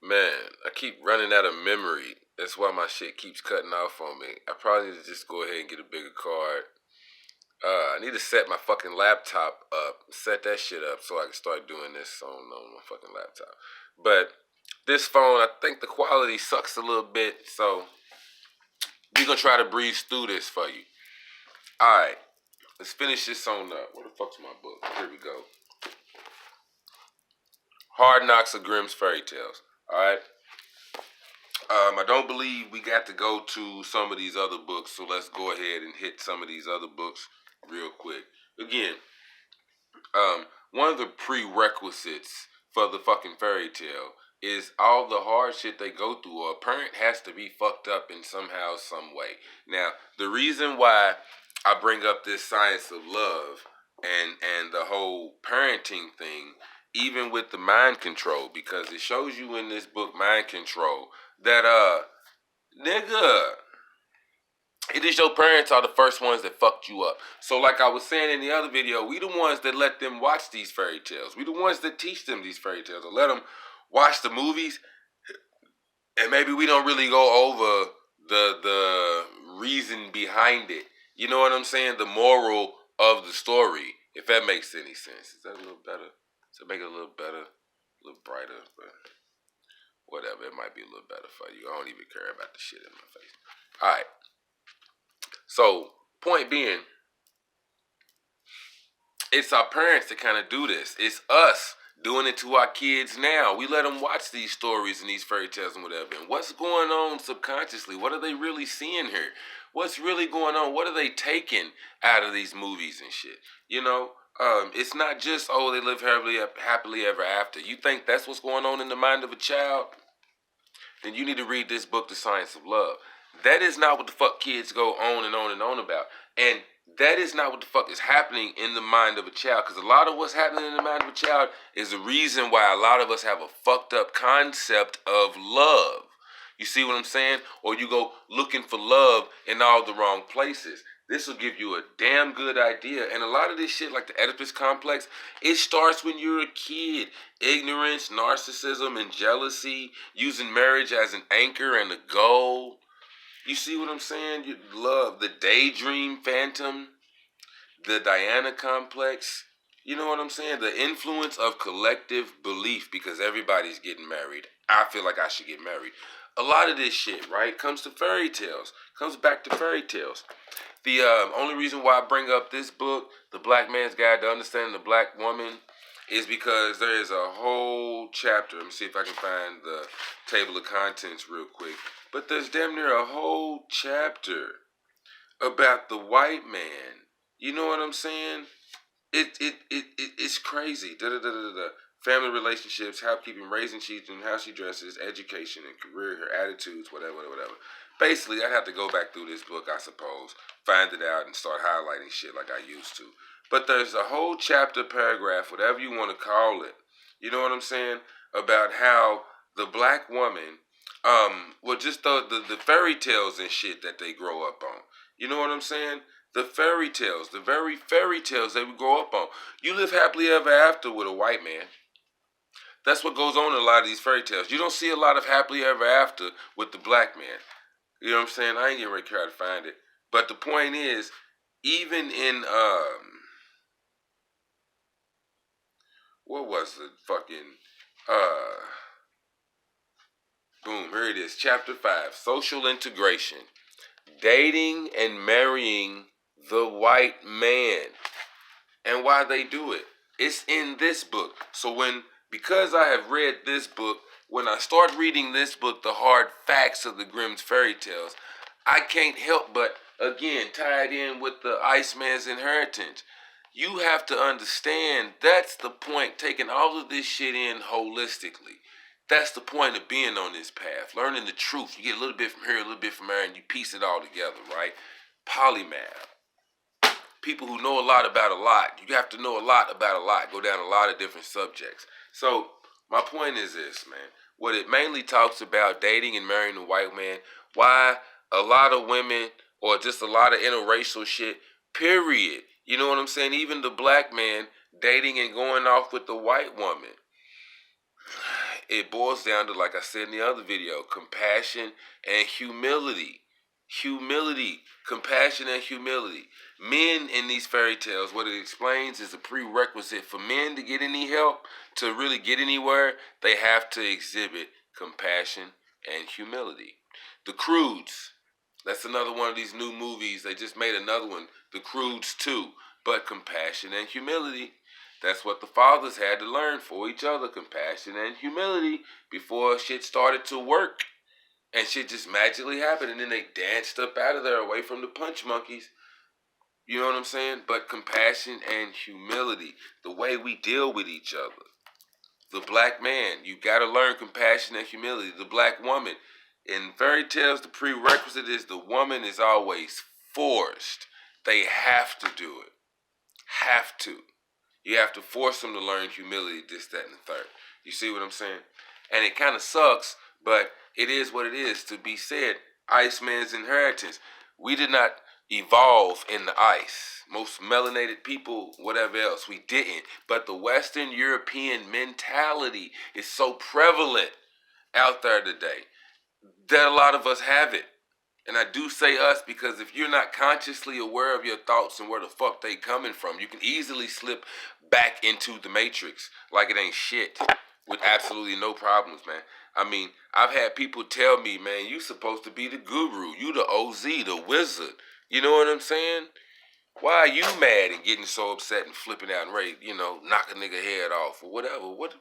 Man, I keep running out of memory. That's why my shit keeps cutting off on me. I probably need to just go ahead and get a bigger card. I need to set my fucking laptop up, set that shit up so I can start doing this on my fucking laptop. But this phone, I think the quality sucks a little bit, so we're gonna try to breeze through this for you. Alright, let's finish this on up. Where the fuck's my book? Here we go. Hard Knocks of Grimm's Fairy Tales. Alright. I don't believe we got to go to some of these other books, so let's go ahead and hit some of these other books real quick. Again, one of the prerequisites for the fucking fairy tale is all the hard shit they go through, or a parent has to be fucked up in somehow, some way. Now, the reason why I bring up this science of love and the whole parenting thing, even with the mind control, because it shows you in this book, Mind Control, that nigga, it is your parents are the first ones that fucked you up. So like I was saying in the other video, we the ones that let them watch these fairy tales. We the ones that teach them these fairy tales, or let them watch the movies, and maybe we don't really go over the reason behind it. You know what I'm saying? The moral of the story, if that makes any sense. Is that a little better? Does it make it a little better? A little brighter? But whatever, it might be a little better for you. I don't even care about the shit in my face. Alright. So, point being, it's our parents that kind of do this. It's us doing it to our kids now. We let them watch these stories and these fairy tales and whatever. And what's going on subconsciously? What are they really seeing here? What's really going on? What are they taking out of these movies and shit? You know, it's not just, oh, they live happily ever after. You think that's what's going on in the mind of a child? Then you need to read this book, The Science of Love. That is not what the fuck kids go on and on and on about. And that is not what the fuck is happening in the mind of a child. Because a lot of what's happening in the mind of a child is the reason why a lot of us have a fucked up concept of love. You see what I'm saying? Or you go looking for love in all the wrong places. This will give you a damn good idea. And a lot of this shit, like the Oedipus complex, it starts when you're a kid. Ignorance, narcissism, and jealousy, using marriage as an anchor and a goal. You see what I'm saying? You love the daydream phantom, the Diana complex. You know what I'm saying? The influence of collective belief, because everybody's getting married. I feel like I should get married. A lot of this shit, right, comes to fairy tales. Comes back to fairy tales. The only reason why I bring up this book, The Black Man's Guide to Understanding the Black Woman, is because there is a whole chapter. Let me see if I can find the table of contents real quick. But there's damn near a whole chapter about the white man. You know what I'm saying? It's crazy. Family relationships, housekeeping, raising children, how she dresses, education and career, her attitudes, whatever. Basically, I'd have to go back through this book, I suppose, find it out, and start highlighting shit like I used to. But there's a whole chapter, paragraph, whatever you want to call it. You know what I'm saying? About how the black woman, well, just the fairy tales and shit that they grow up on. You know what I'm saying? The fairy tales, the very fairy tales they would grow up on. You live happily ever after with a white man. That's what goes on in a lot of these fairy tales. You don't see a lot of happily ever after with the black man. You know what I'm saying? I ain't getting ready to try to find it. But the point is, even in, what was the fucking, boom, here it is. Chapter 5, Social Integration. Dating and marrying the white man. And why they do it. It's in this book. So because I have read this book, when I start reading this book, The Hard Facts of the Grimm's Fairy Tales, I can't help but, again, tie it in with the Iceman's Inheritance. You have to understand, that's the point, taking all of this shit in holistically. That's the point of being on this path, learning the truth. You get a little bit from here, a little bit from there, and you piece it all together, right? Polymath. People who know a lot about a lot. You have to know a lot about a lot. Go down a lot of different subjects. So, my point is this, man. What it mainly talks about, dating and marrying a white man, why a lot of women, or just a lot of interracial shit, period. You know what I'm saying? Even the black man dating and going off with the white woman. it boils down to, like I said in the other video, compassion and humility. Humility, compassion, and humility. Men in these fairy tales, what it explains is a prerequisite for men to get any help, to really get anywhere, they have to exhibit compassion and humility. The Croods, that's another one of these new movies. They just made another one, The Croods 2, but compassion and humility. That's what the fathers had to learn for each other, compassion and humility, before shit started to work. And shit just magically happened, and then they danced up out of there away from the punch monkeys. You know what I'm saying? But compassion and humility, the way we deal with each other. The black man, you gotta learn compassion and humility. The black woman, in fairy tales, the prerequisite is the woman is always forced. They have to do it. Have to. You have to force them to learn humility, this, that, and the third. You see what I'm saying? And it kind of sucks, but it is what it is. To be said, Iceman's inheritance. We did not evolve in the ice. Most melanated people, whatever else, we didn't. But the Western European mentality is so prevalent out there today that a lot of us have it. And I do say us because if you're not consciously aware of your thoughts and where the fuck they coming from, you can easily slip back into the matrix like it ain't shit with absolutely no problems, man. I mean, I've had people tell me, man, you supposed to be the guru. You the OZ, the wizard. You know what I'm saying? Why are you mad and getting so upset and flipping out and ready, knock a nigga head off or whatever? What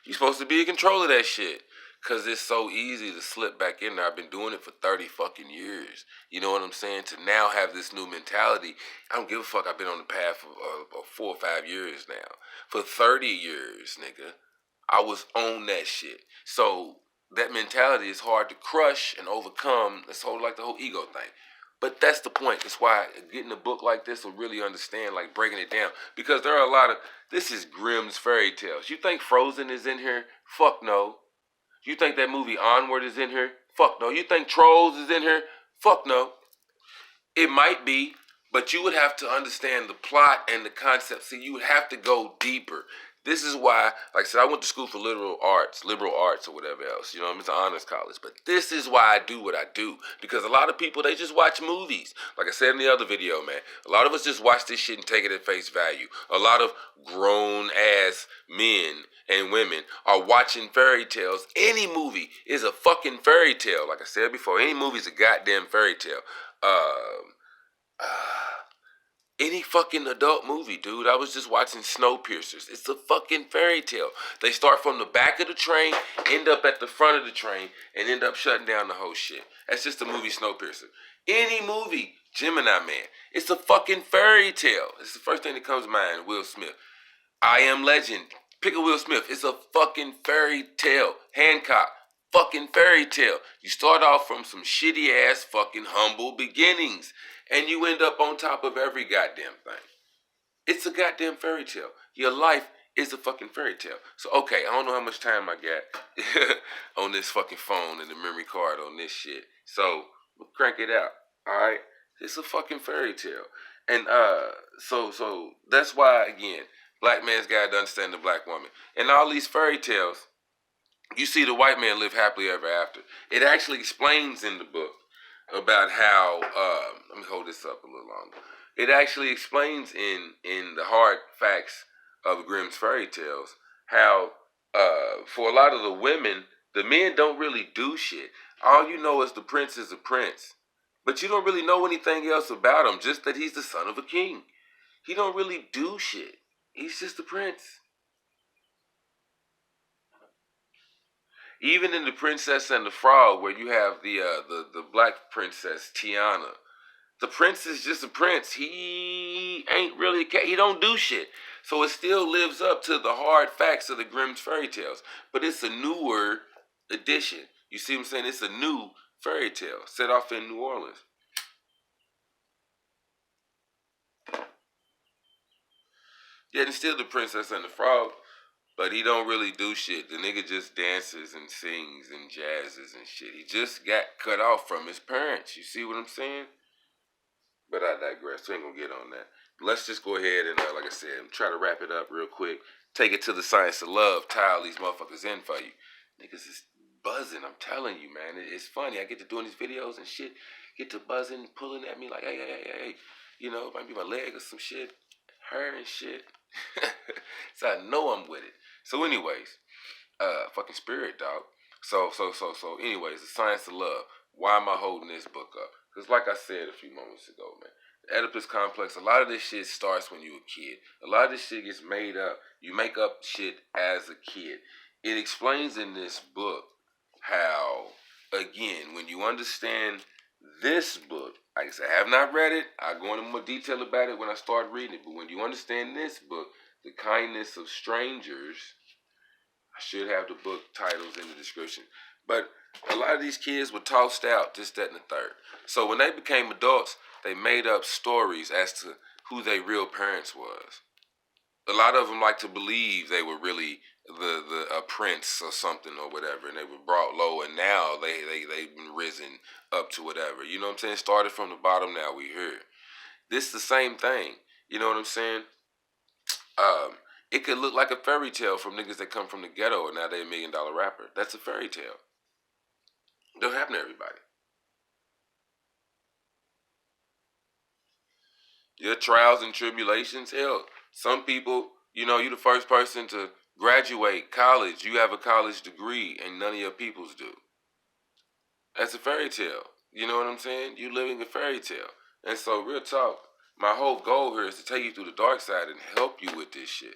you supposed to be in control of that shit? Cause it's so easy to slip back in there. I've been doing it for 30 fucking years. You know what I'm saying? To now have this new mentality, I don't give a fuck. I've been on the path for 4 or 5 years now. For 30 years, nigga, I was on that shit. So that mentality is hard to crush and overcome. It's whole like the whole ego thing. But that's the point. That's why getting a book like this will really understand, like breaking it down. Because there are a lot of, this is Grimm's fairy tales. You think Frozen is in here? Fuck no. You think that movie Onward is in here? Fuck no. You think Trolls is in here? Fuck no. It might be, but you would have to understand the plot and the concept. See, you would have to go deeper. This is why, like I said, I went to school for liberal arts or whatever else. It's an honors college. But this is why I do what I do. Because a lot of people, they just watch movies. Like I said in the other video, man, a lot of us just watch this shit and take it at face value. A lot of grown-ass men and women are watching fairy tales. Any movie is a fucking fairy tale. Like I said before, any movie is a goddamn fairy tale. Any fucking adult movie, dude. I was just watching Snowpiercers. It's a fucking fairy tale. They start from the back of the train, end up at the front of the train, and end up shutting down the whole shit. That's just the movie Snowpiercer. Any movie, Gemini Man, it's a fucking fairy tale. It's the first thing that comes to mind, Will Smith. I Am Legend. Pick a Will Smith. It's a fucking fairy tale. Hancock. Fucking fairy tale. You start off from some shitty ass fucking humble beginnings. And you end up on top of every goddamn thing. It's a goddamn fairy tale. Your life is a fucking fairy tale. So, okay, I don't know how much time I got on this fucking phone and the memory card on this shit. So, we'll crank it out. Alright? It's a fucking fairy tale. And, so that's why, again, black man's gotta understand the black woman. And all these fairy tales, you see the white man live happily ever after. It actually explains in the book about how, let me hold this up a little longer. It actually explains in the hard facts of Grimm's fairy tales how, for a lot of the women, the men don't really do shit. All you know is the prince is a prince. But you don't really know anything else about him, just that he's the son of a king. He don't really do shit. He's just a prince. Even in The Princess and the Frog, where you have the black princess, Tiana, the prince is just a prince. He ain't really, he don't do shit. So it still lives up to the hard facts of the Grimm's fairy tales. But it's a newer edition. You see what I'm saying? It's a new fairy tale set off in New Orleans. Yeah, it's still The Princess and the Frog. But he don't really do shit. The nigga just dances and sings and jazzes and shit. He just got cut off from his parents. You see what I'm saying? But I digress. We ain't gonna get on that. Let's just go ahead and, like I said, try to wrap it up real quick. Take it to the science of love. Tie all these motherfuckers in for you. Niggas is buzzing. I'm telling you, man. It's funny. I get to doing these videos and shit. Get to buzzing, pulling at me like, hey, hey, hey, hey. You know, it might be my leg or some shit. Her and shit. So I know I'm with it. So anyways, fucking spirit, dog. So anyways, the science of love. Why am I holding this book up? Because like I said a few moments ago, man, the Oedipus complex, a lot of this shit starts when you a kid. A lot of this shit gets made up. You make up shit as a kid. It explains in this book how, again, when you understand this book, like I said, I have not read it. I'll go into more detail about it when I start reading it. But when you understand this book, The Kindness of Strangers, I should have the book titles in the description. But a lot of these kids were tossed out, this, that, and the third. So when they became adults, they made up stories as to who their real parents was. A lot of them like to believe they were really a prince or something or whatever, and they were brought low, and now they've been risen up to whatever. You know what I'm saying? Started from the bottom, now we here. This is the same thing. You know what I'm saying? Um, it could look like a fairy tale from niggas that come from the ghetto and now they $1 million rapper. That's a fairy tale. Don't happen to everybody. Your trials and tribulations, hell, some people, you know, you the first person to graduate college. You have a college degree and none of your peoples do. That's a fairy tale. You know what I'm saying? You living a fairy tale. And so, real talk, my whole goal here is to take you through the dark side and help you with this shit.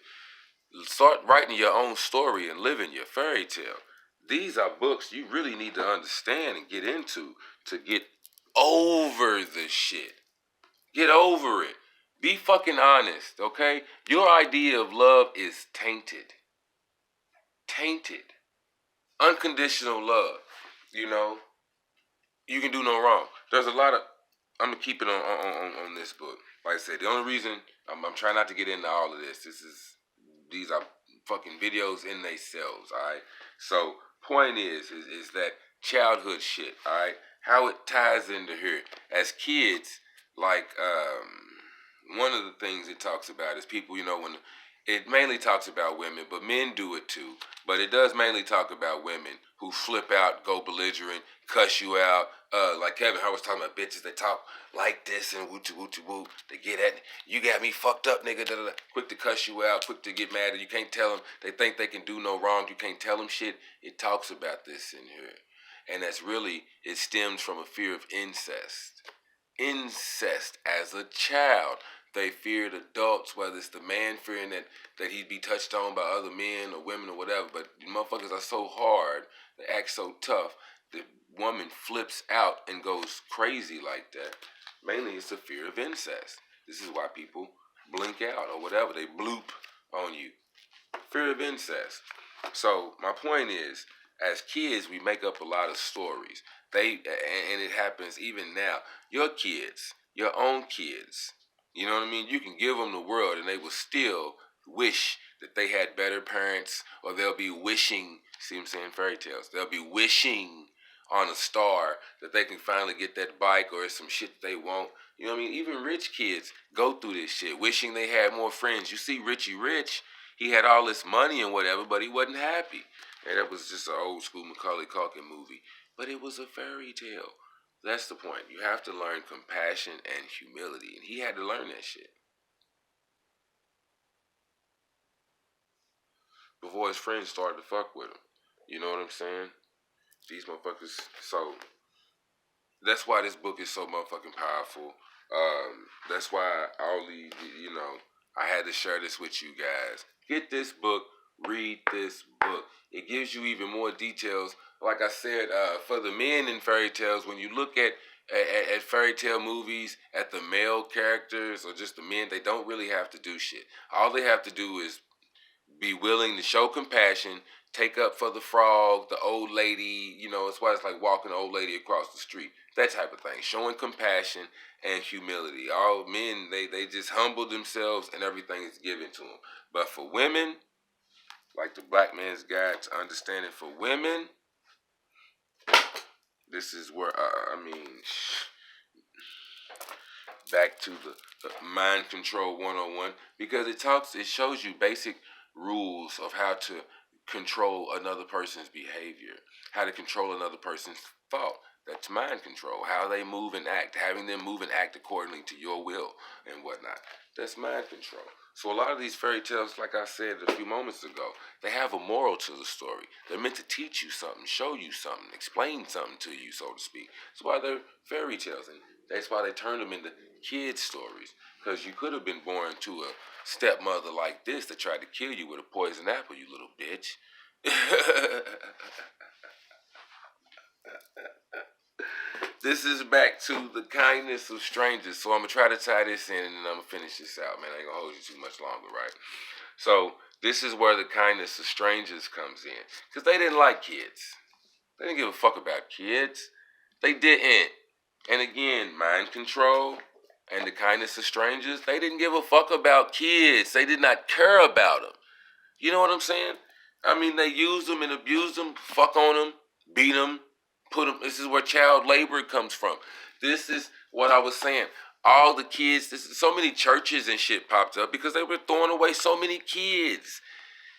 Start writing your own story and living your fairy tale. These are books you really need to understand and get into to get over the shit. Get over it. Be fucking honest, okay? Your idea of love is tainted. Tainted. Unconditional love. You know, you can do no wrong. There's a lot of, I'm gonna keep it on this book. Like I said, the only reason I'm trying not to get into all of this. These are fucking videos in themselves. All right. So point is that childhood shit. All right. How it ties into here as kids. Like one of the things it talks about is people. You know, when it mainly talks about women, but men do it too. But it does mainly talk about women who flip out, go belligerent, cuss you out. Like Kevin Hart was talking about bitches that talk like this and woo. They get at you got me fucked up, nigga. Da, da, da. Quick to cuss you out, quick to get mad. You can't tell them. They think they can do no wrong. You can't tell them shit. It talks about this in here, and that's really it stems from a fear of incest. Incest as a child. They feared adults, whether it's the man fearing that he'd be touched on by other men or women or whatever. But motherfuckers are so hard, they act so tough, the woman flips out and goes crazy like that. Mainly it's the fear of incest. This is why people blink out or whatever. They bloop on you. Fear of incest. So my point is, as kids, we make up a lot of stories. And it happens even now. Your kids, your own kids, you know what I mean? You can give them the world and they will still wish that they had better parents, or they'll be wishing, see what I'm saying, fairy tales. They'll be wishing on a star that they can finally get that bike or some shit they want. You know what I mean? Even rich kids go through this shit, wishing they had more friends. You see Richie Rich, he had all this money and whatever, but he wasn't happy. And that was just an old school Macaulay Culkin movie. But it was a fairy tale. That's the point. You have to learn compassion and humility. And he had to learn that shit before his friends started to fuck with him. You know what I'm saying? These motherfuckers. So that's why this book is so motherfucking powerful. That's why you know, I had to share this with you guys. Get this book. Read this book. It gives you even more details. Like I said, for the men in fairy tales, when you look at fairy tale movies, at the male characters or just the men, they don't really have to do shit. All they have to do is be willing to show compassion, take up for the frog, the old lady, you know, it's why it's like walking an old lady across the street. That type of thing. Showing compassion and humility. All men, they just humble themselves and everything is given to them. But for women, like the Black Man's Guide to Understanding for Women, this is where, back to the mind control 101, because it shows you basic rules of how to control another person's behavior, how to control another person's thought. That's mind control. How they move and act, having them move and act accordingly to your will and whatnot. That's mind control. So a lot of these fairy tales, like I said a few moments ago, they have a moral to the story. They're meant to teach you something, show you something, explain something to you, so to speak. That's why they're fairy tales, and that's why they turn them into kids' stories. Because you could have been born to a stepmother like this that tried to kill you with a poison apple, you little bitch. This is back to the kindness of strangers. So I'm going to try to tie this in and then I'm going to finish this out, man. I ain't going to hold you too much longer, right? So this is where the kindness of strangers comes in. Because they didn't like kids. They didn't give a fuck about kids. They didn't. And again, mind control and the kindness of strangers, they didn't give a fuck about kids. They did not care about them. You know what I'm saying? I mean, they used them and abused them, fuck on them, beat them, put them. This is where child labor comes from. This is what I was saying. All the kids, so many churches and shit popped up because they were throwing away so many kids.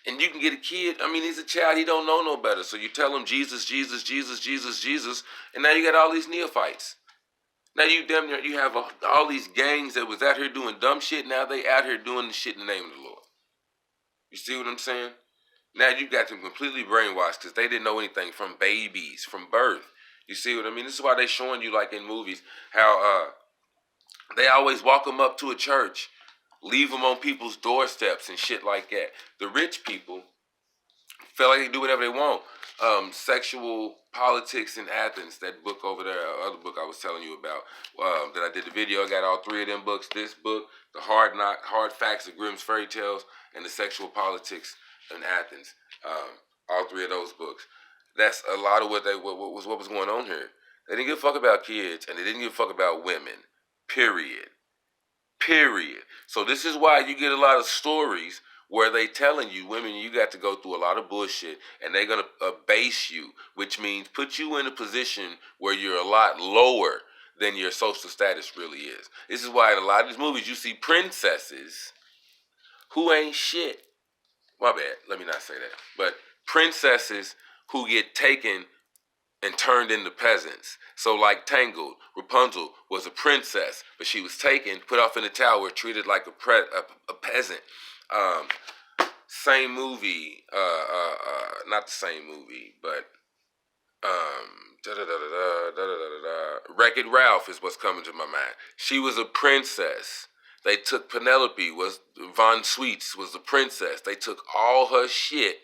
And you can get a kid, I mean, he's a child, he don't know no better. So you tell him Jesus, Jesus, Jesus, Jesus, Jesus, and now you got all these neophytes. Now you have all these gangs that was out here doing dumb shit. Now they out here doing the shit in the name of the Lord. You see what I'm saying? Now you got them completely brainwashed because they didn't know anything from babies, from birth. You see what I mean? This is why they showing you, like in movies, how they always walk them up to a church, leave them on people's doorsteps and shit like that. The rich people feel like they do whatever they want. Sexual Politics in Athens, that book over there, other book I was telling you about, that I did the video. I got all three of them books. This book, The Hard Facts of Grimm's Fairy Tales, and The Sexual Politics in Athens. All three of those books. That's a lot of what was going on here. They didn't give a fuck about kids, and they didn't give a fuck about women. Period. Period. So this is why you get a lot of stories where they telling you, women, you got to go through a lot of bullshit, and they're going to abase you, which means put you in a position where you're a lot lower than your social status really is. This is why in a lot of these movies you see princesses who ain't shit. My bad, let me not say that. But princesses who get taken and turned into peasants. So like Tangled, Rapunzel was a princess, but she was taken, put off in the tower, treated like a peasant. Same movie, not the same movie, but Wreck-It Ralph is what's coming to my mind. She was a princess. They took Penelope, was Von Sweets was the princess. They took all her shit,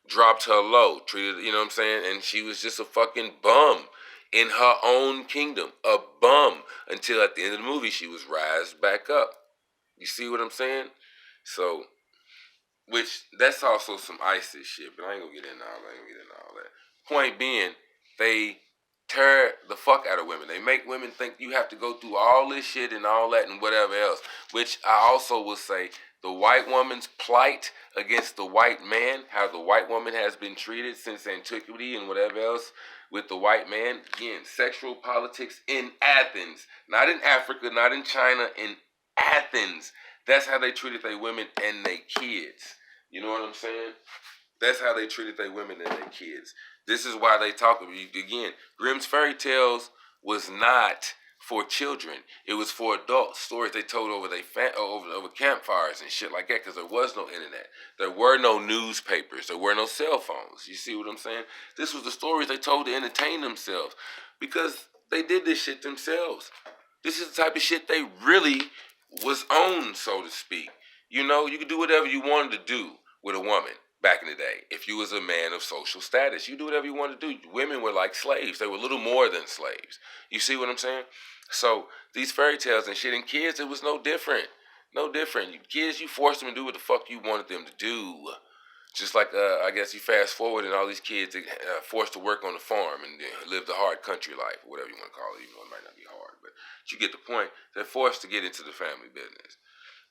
dropped her low, treated, you know what I'm saying? And she was just a fucking bum in her own kingdom. A bum. Until at the end of the movie, she was rised back up. You see what I'm saying? So, which, that's also some ISIS shit, but I ain't gonna get into all that. Point being, they tear the fuck out of women. They make women think you have to go through all this shit and all that and whatever else. Which I also will say, the white woman's plight against the white man, how the white woman has been treated since antiquity and whatever else with the white man. Again, sexual politics in Athens. Not in Africa, not in China, in Athens. That's how they treated their women and their kids. You know what I'm saying? That's how they treated their women and their kids. This is why they talk about, again, Grimm's Fairy Tales was not for children. It was for adults. Stories they told over over campfires and shit like that, because there was no internet. There were no newspapers. There were no cell phones. You see what I'm saying? This was the stories they told to entertain themselves, because they did this shit themselves. This is the type of shit they really was on, so to speak. You know, you could do whatever you wanted to do with a woman back in the day. If you was a man of social status, you do whatever you wanted to do. Women were like slaves. They were little more than slaves. You see what I'm saying? So these fairy tales and shit, and kids, it was no different. No different. Kids, you forced them to do what the fuck you wanted them to do. Just like, I guess you fast forward and all these kids forced to work on the farm and live the hard country life, or whatever you want to call it, even though it might not be hard. But you get the point. They're forced to get into the family business.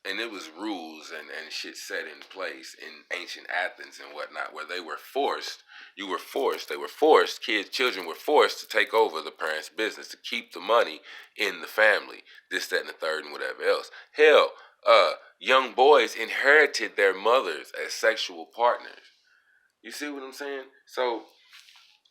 And it was rules and shit set in place in ancient Athens and whatnot, where they were forced, children were forced to take over the parents' business, to keep the money in the family, this, that, and the third, and whatever else. Hell, young boys inherited their mothers as sexual partners. You see what I'm saying? So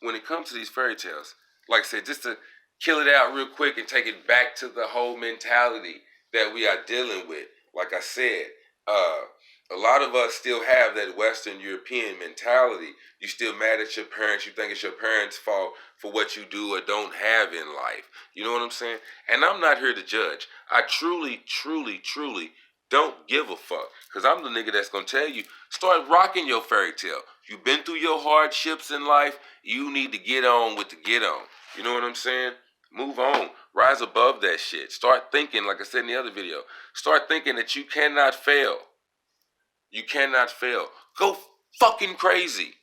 when it comes to these fairy tales, like I said, just to kill it out real quick and take it back to the whole mentality that we are dealing with. Like I said, a lot of us still have that Western European mentality. You still mad at your parents. You think it's your parents' fault for what you do or don't have in life. You know what I'm saying? And I'm not here to judge. I truly, truly, truly don't give a fuck. Because I'm the nigga that's going to tell you, start rocking your fairy tale. You've been through your hardships in life. You need to get on with the get on. You know what I'm saying? Move on. Rise above that shit. Start thinking, like I said in the other video, start thinking that you cannot fail. You cannot fail. Go fucking crazy.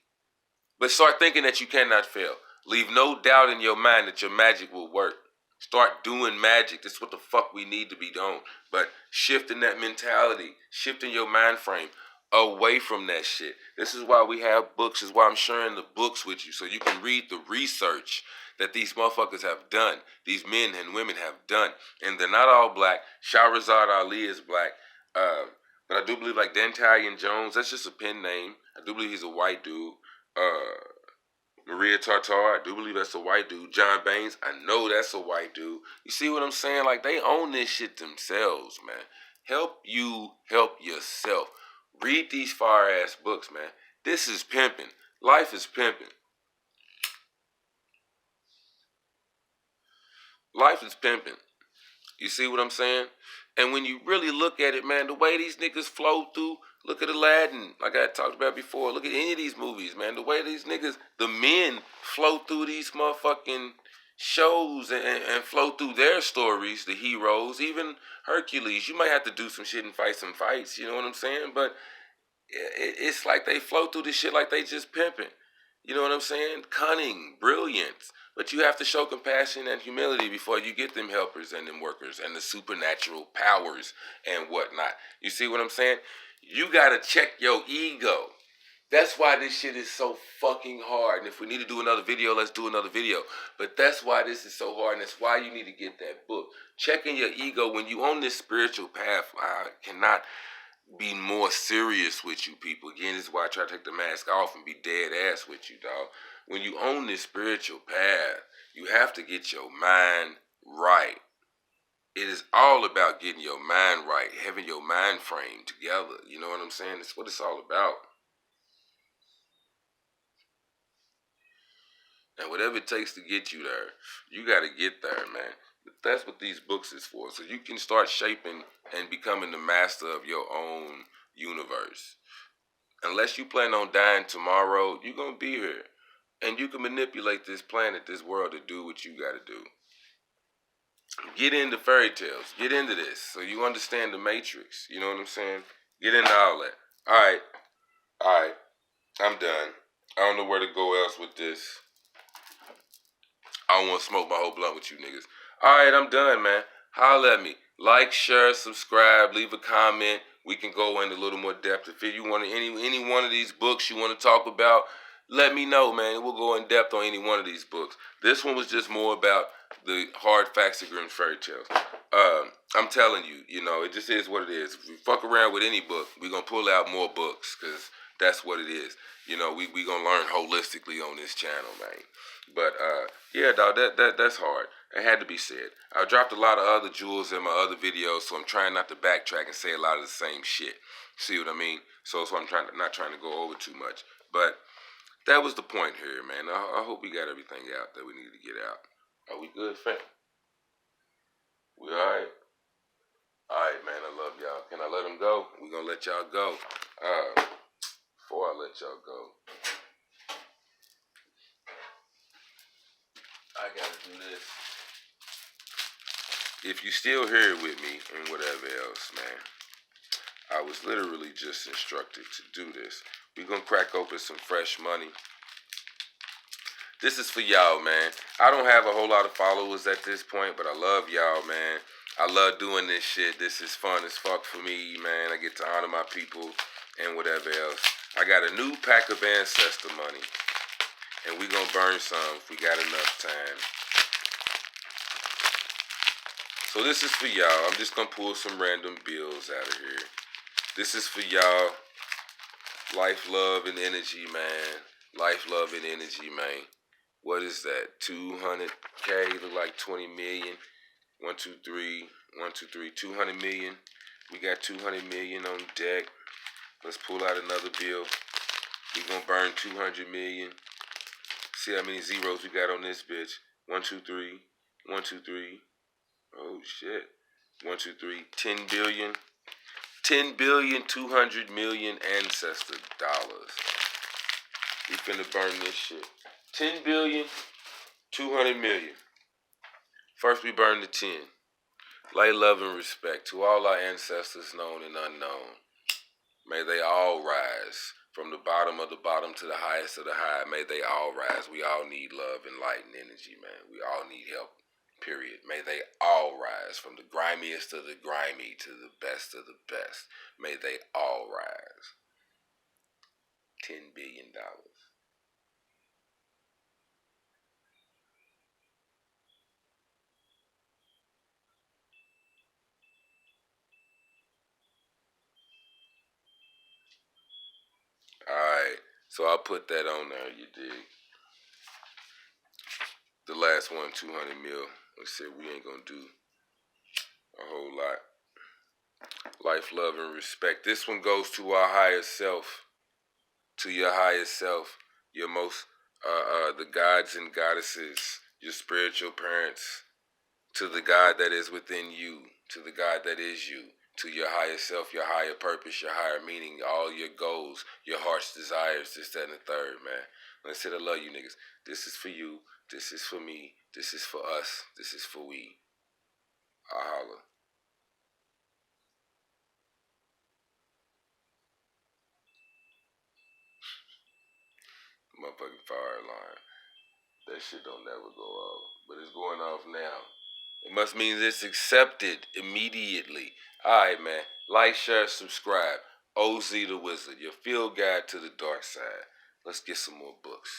But start thinking that you cannot fail. Leave no doubt in your mind that your magic will work. Start doing magic. That's what the fuck we need to be doing. But shifting that mentality, shifting your mind frame away from that shit. This is why we have books. This is why I'm sharing the books with you so you can read the research that these motherfuckers have done. These men and women have done. And they're not all black. Shahrazad Ali is black. But I do believe like Dantalion Jones, that's just a pen name. I do believe he's a white dude. Maria Tartar, I do believe that's a white dude. John Baines, I know that's a white dude. You see what I'm saying? Like, they own this shit themselves, man. Help you help yourself. Read these fire-ass books, man. This is pimping. Life is pimping. Life is pimping. You see what I'm saying? And when you really look at it, man, the way these niggas flow through, look at Aladdin, like I talked about before. Look at any of these movies, man. The way these niggas, the men, flow through these motherfucking shows and flow through their stories, the heroes, even Hercules. You might have to do some shit and fight some fights, you know what I'm saying? But it's like they flow through this shit like they just pimping. You know what I'm saying? Cunning, brilliance. But you have to show compassion and humility before you get them helpers and them workers and the supernatural powers and whatnot. You see what I'm saying? You gotta check your ego. That's why this shit is so fucking hard. And if we need to do another video, let's do another video. But that's why this is so hard, and that's why you need to get that book. Checking your ego when you on this spiritual path. I cannot be more serious with you people. Again, this is why I try to take the mask off and be dead ass with you, dog. When you own this spiritual path, you have to get your mind right. It is all about getting your mind right, having your mind frame together. You know what I'm saying? That's what it's all about. And whatever it takes to get you there, you got to get there, man. But that's what these books is for. So you can start shaping and becoming the master of your own universe. Unless you plan on dying tomorrow, you're going to be here. And you can manipulate this planet, this world to do what you got to do. Get into fairy tales. Get into this so you understand the matrix. You know what I'm saying? Get into all that. All right. I'm done. I don't know where to go else with this. I don't want to smoke my whole blunt with you niggas. All right, I'm done, man. Holla at me. Like, share, subscribe, leave a comment. We can go into a little more depth. If you want any one of these books you want to talk about, let me know, man. We'll go in depth on any one of these books. This one was just more about the hard facts of Grimm fairy tales. I'm telling you, you know, it just is what it is. If we fuck around with any book, we're going to pull out more books because that's what it is. You know, we going to learn holistically on this channel, man. But, yeah, dog, that's hard. It had to be said. I dropped a lot of other jewels in my other videos, so I'm trying not to backtrack and say a lot of the same shit. See what I mean? So I'm not trying to go over too much. But that was the point here, man. I hope we got everything out that we need to get out. Are we good, fam? We all right? All right, man. I love y'all. Can I let them go? We gonna let y'all go. Before I let y'all go, I gotta do this. If you still here with me and whatever else, man, I was literally just instructed to do this. We gonna crack open some fresh money. This is for y'all, man. I don't have a whole lot of followers at this point, but I love y'all, man. I love doing this shit. This is fun as fuck for me, man. I get to honor my people and whatever else. I got a new pack of ancestor money, and we gonna burn some if we got enough time. So this is for y'all. I'm just gonna pull some random bills out of here. This is for y'all. Life, love, and energy, man. Life, love, and energy, man. What is that? 200K, look like 20 million. 1, 2, 3, 1, 2, 3, 200 million. We got 200 million on deck. Let's pull out another bill. We gonna burn 200 million. See how many zeros we got on this bitch. 1, 2, 3, 1, 2, 3. Oh shit. 1, 2, 3, 10 billion. 10 billion, 200 million ancestor dollars. We finna burn this shit. 10 billion, 200 million. First we burn the 10. Lay love and respect to all our ancestors known and unknown. May they all rise from the bottom of the bottom to the highest of the high. May they all rise. We all need love and light and energy, man. We all need help, period. May they all rise from the grimiest of the grimy to the best of the best. May they all rise. $10 billion. Alright, so I'll put that on there, you dig? The last one, 200 mil. We said we ain't gonna do a whole lot. Life, love, and respect. This one goes to our higher self, to your higher self, your most, the gods and goddesses, your spiritual parents, to the God that is within you, to the God that is you, to your higher self, your higher purpose, your higher meaning, all your goals, your heart's desires, this, that, and the third, man. Let's say I love you niggas. This is for you. This is for me. This is for us. This is for we. I holla. Motherfucking fire alarm. That shit don't never go off. But it's going off now. It must mean it's accepted immediately. Alright, man. Like, share, subscribe. OZ the Wizard, your field guide to the dark side. Let's get some more books.